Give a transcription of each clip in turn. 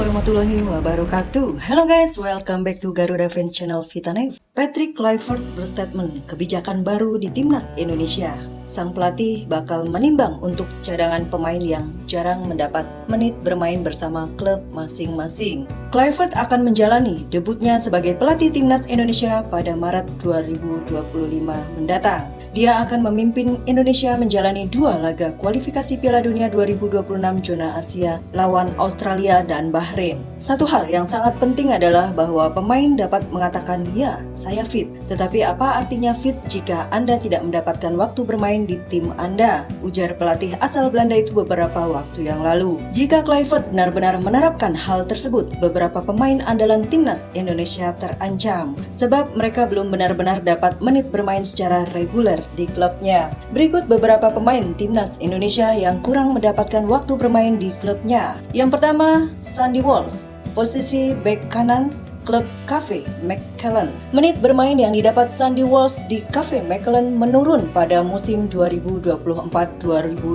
warahmatullahi wabarakatuh. Hello guys, welcome back to Garuda Fans Channel Vitanev. Patrick Kluivert berstatement kebijakan baru di Timnas Indonesia. Sang pelatih bakal menimbang untuk cadangan pemain yang jarang mendapat menit bermain bersama klub masing-masing. Kluivert akan menjalani debutnya sebagai pelatih Timnas Indonesia pada Maret 2025 mendatang. Dia akan memimpin Indonesia menjalani 2 laga kualifikasi Piala Dunia 2026 zona Asia lawan Australia dan Bahrain. Satu hal yang sangat penting adalah bahwa pemain dapat mengatakan, "Ya, saya fit." Tetapi apa artinya fit jika Anda tidak mendapatkan waktu bermain di tim Anda? Ujar pelatih asal Belanda itu beberapa waktu yang lalu. Jika Kluivert benar-benar menerapkan hal tersebut, beberapa pemain andalan Timnas Indonesia terancam sebab mereka belum benar-benar dapat menit bermain secara reguler di klubnya. Berikut beberapa pemain Timnas Indonesia yang kurang mendapatkan waktu bermain di klubnya. Yang pertama, Sandy Walsh, posisi bek kanan klub Cafe Mechelen. Menit bermain yang didapat Sandy Walsh di Cafe Mechelen menurun pada musim 2024-2025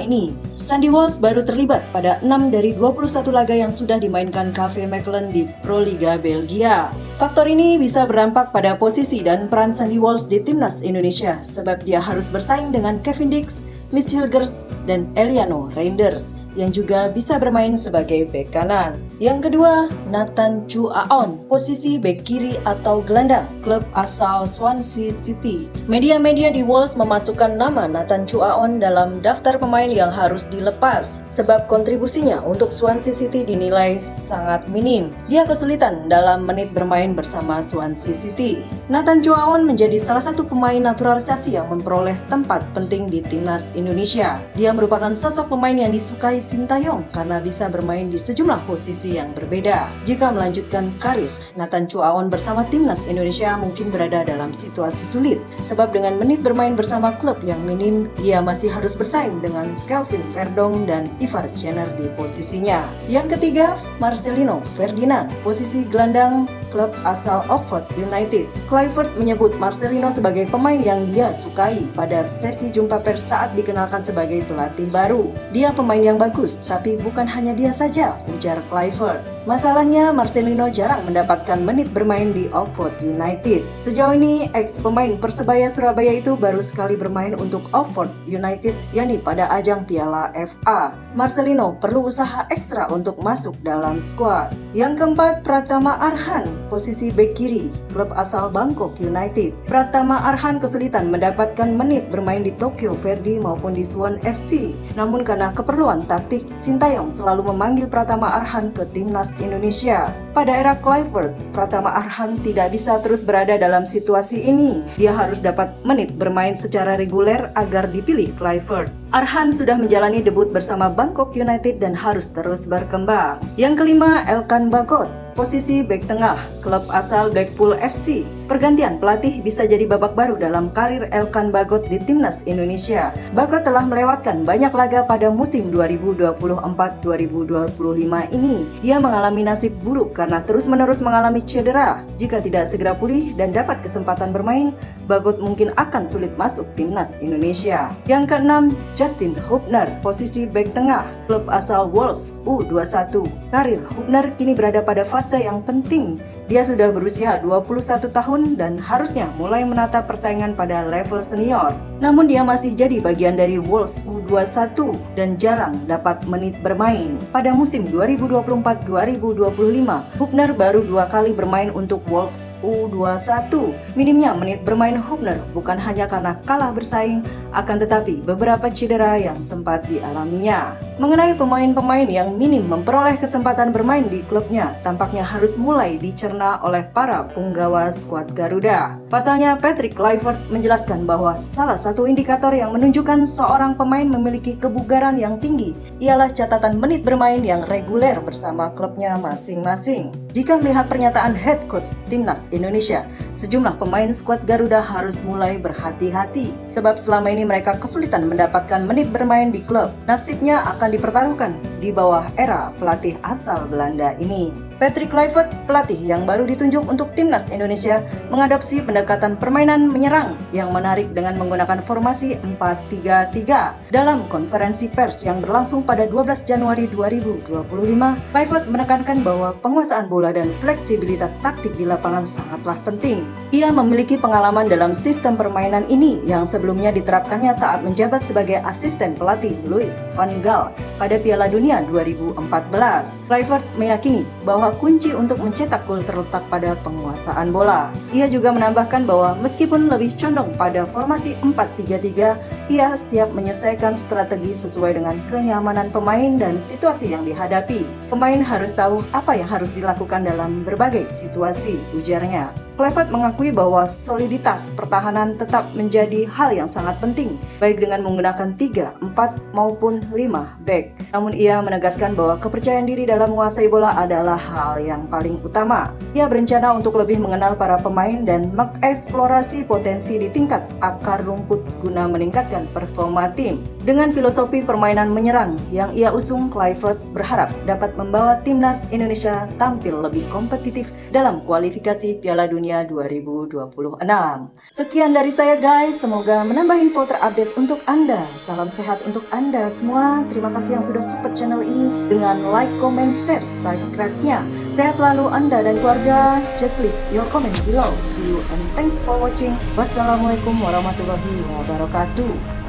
ini. Sandy Walsh baru terlibat pada 6 dari 21 laga yang sudah dimainkan Cafe Mechelen di Pro Liga Belgia. Faktor ini bisa berdampak pada posisi dan peran Sandy Walsh di Timnas Indonesia sebab dia harus bersaing dengan Kevin Dix, Mitch Hilgers, dan Eliano Reinders yang juga bisa bermain sebagai bek kanan. Yang kedua, Nathan Chu Aon, posisi bek kiri atau gelandang, klub asal Swansea City. Media-media di Wolves memasukkan nama Nathan Chu Aon dalam daftar pemain yang harus dilepas sebab kontribusinya untuk Swansea City dinilai sangat minim. Dia kesulitan dalam menit bermain bersama Swansea City. Nathan Chu Aon menjadi salah satu pemain naturalisasi yang memperoleh tempat penting di Timnas Indonesia. Dia merupakan sosok pemain yang disukai Sintayong karena bisa bermain di sejumlah posisi yang berbeda. Jika melanjutkan karir, Nathan Chu Aon bersama Timnas Indonesia mungkin berada dalam situasi sulit sebab dengan menit bermain bersama klub yang minim, dia masih harus bersaing dengan Kelvin Verdong dan Ivar Jenner di posisinya. Yang ketiga, Marcelino Ferdinand, posisi gelandang klub asal Oxford United. Kluivert menyebut Marcelino sebagai pemain yang dia sukai pada sesi jumpa pers saat dikenalkan sebagai pelatih baru. Dia pemain yang bagus, tapi bukan hanya dia saja, ujar Kluivert. Masalahnya, Marcelino jarang mendapatkan menit bermain di Oxford United. Sejauh ini, ex-pemain Persebaya Surabaya itu baru sekali bermain untuk Oxford United, yakni pada ajang Piala FA. Marcelino perlu usaha ekstra untuk masuk dalam skuad. Yang keempat, Pratama Arhan, posisi bek kiri, klub asal Bangkok United. Pratama Arhan kesulitan mendapatkan menit bermain di Tokyo Verdy maupun di Suwon FC. Namun karena keperluan taktik, Sintayong selalu memanggil Pratama Arhan ke Timnas Indonesia. Pada era Kluivert, Pratama Arhan tidak bisa terus berada dalam situasi ini. Dia harus dapat menit bermain secara reguler agar dipilih Kluivert. Arhan sudah menjalani debut bersama Bangkok United dan harus terus berkembang. Yang kelima, Elkan Bagot, posisi bek tengah, klub asal Blackpool FC. Pergantian pelatih bisa jadi babak baru dalam karir Elkan Bagot di Timnas Indonesia. Bagot telah melewatkan banyak laga pada musim 2024-2025 ini. Dia mengalami nasib buruk karena terus-menerus mengalami cedera. Jika tidak segera pulih dan dapat kesempatan bermain, Bagot mungkin akan sulit masuk Timnas Indonesia. Yang keenam, Justin Hubner, posisi bek tengah, klub asal Wolves U21. Karir Hubner kini berada pada fase yang penting. Dia sudah berusia 21 tahun dan harusnya mulai menata persaingan pada level senior. Namun dia masih jadi bagian dari Wolves U21 dan jarang dapat menit bermain. Pada musim 2024-2025, Hubner baru 2 kali bermain untuk Wolves U21. Minimnya menit bermain Hubner bukan hanya karena kalah bersaing, akan tetapi beberapa cedera yang sempat dialaminya. Mengenai pemain-pemain yang minim memperoleh kesempatan bermain di klubnya, tampaknya harus mulai dicerna oleh para punggawa skuad Garuda. Pasalnya, Patrick Kluivert menjelaskan bahwa salah satu indikator yang menunjukkan seorang pemain memiliki kebugaran yang tinggi ialah catatan menit bermain yang reguler bersama klubnya masing-masing. Jika melihat pernyataan head coach Timnas Indonesia, sejumlah pemain skuad Garuda harus mulai berhati-hati sebab selama ini mereka kesulitan mendapatkan menit bermain di klub. Nasibnya akan dipertaruhkan di bawah era pelatih asal Belanda ini. Patrick Kluivert, pelatih yang baru ditunjuk untuk timnas Indonesia, mengadopsi pendekatan permainan menyerang yang menarik dengan menggunakan formasi 4-3-3. Dalam konferensi pers yang berlangsung pada 12 Januari 2025, Kluivert menekankan bahwa penguasaan bola dan fleksibilitas taktik di lapangan sangatlah penting. Ia memiliki pengalaman dalam sistem permainan ini yang sebelumnya diterapkannya saat menjabat sebagai asisten pelatih Louis van Gaal pada Piala Dunia 2014. Kluivert meyakini bahwa kunci untuk mencetak gol terletak pada penguasaan bola. Ia juga menambahkan bahwa meskipun lebih condong pada formasi 4-3-3, ia siap menyesuaikan strategi sesuai dengan kenyamanan pemain dan situasi yang dihadapi. Pemain harus tahu apa yang harus dilakukan dalam berbagai situasi, ujarnya. Kluivert mengakui bahwa soliditas pertahanan tetap menjadi hal yang sangat penting, baik dengan menggunakan 3, 4, maupun 5 back. Namun ia menegaskan bahwa kepercayaan diri dalam menguasai bola adalah hal yang paling utama. Ia berencana untuk lebih mengenal para pemain dan mengeksplorasi potensi di tingkat akar rumput guna meningkatkan performa tim. Dengan filosofi permainan menyerang yang ia usung, Kluivert berharap dapat membawa timnas Indonesia tampil lebih kompetitif dalam kualifikasi Piala Dunia 2026. Sekian dari saya guys, semoga menambah info terupdate untuk Anda. Salam sehat untuk Anda semua. Terima kasih yang sudah support channel ini dengan like, comment, share, subscribe-nya. Sehat selalu Anda dan keluarga. Just leave your comment below. See you and thanks for watching. Wassalamualaikum warahmatullahi wabarakatuh.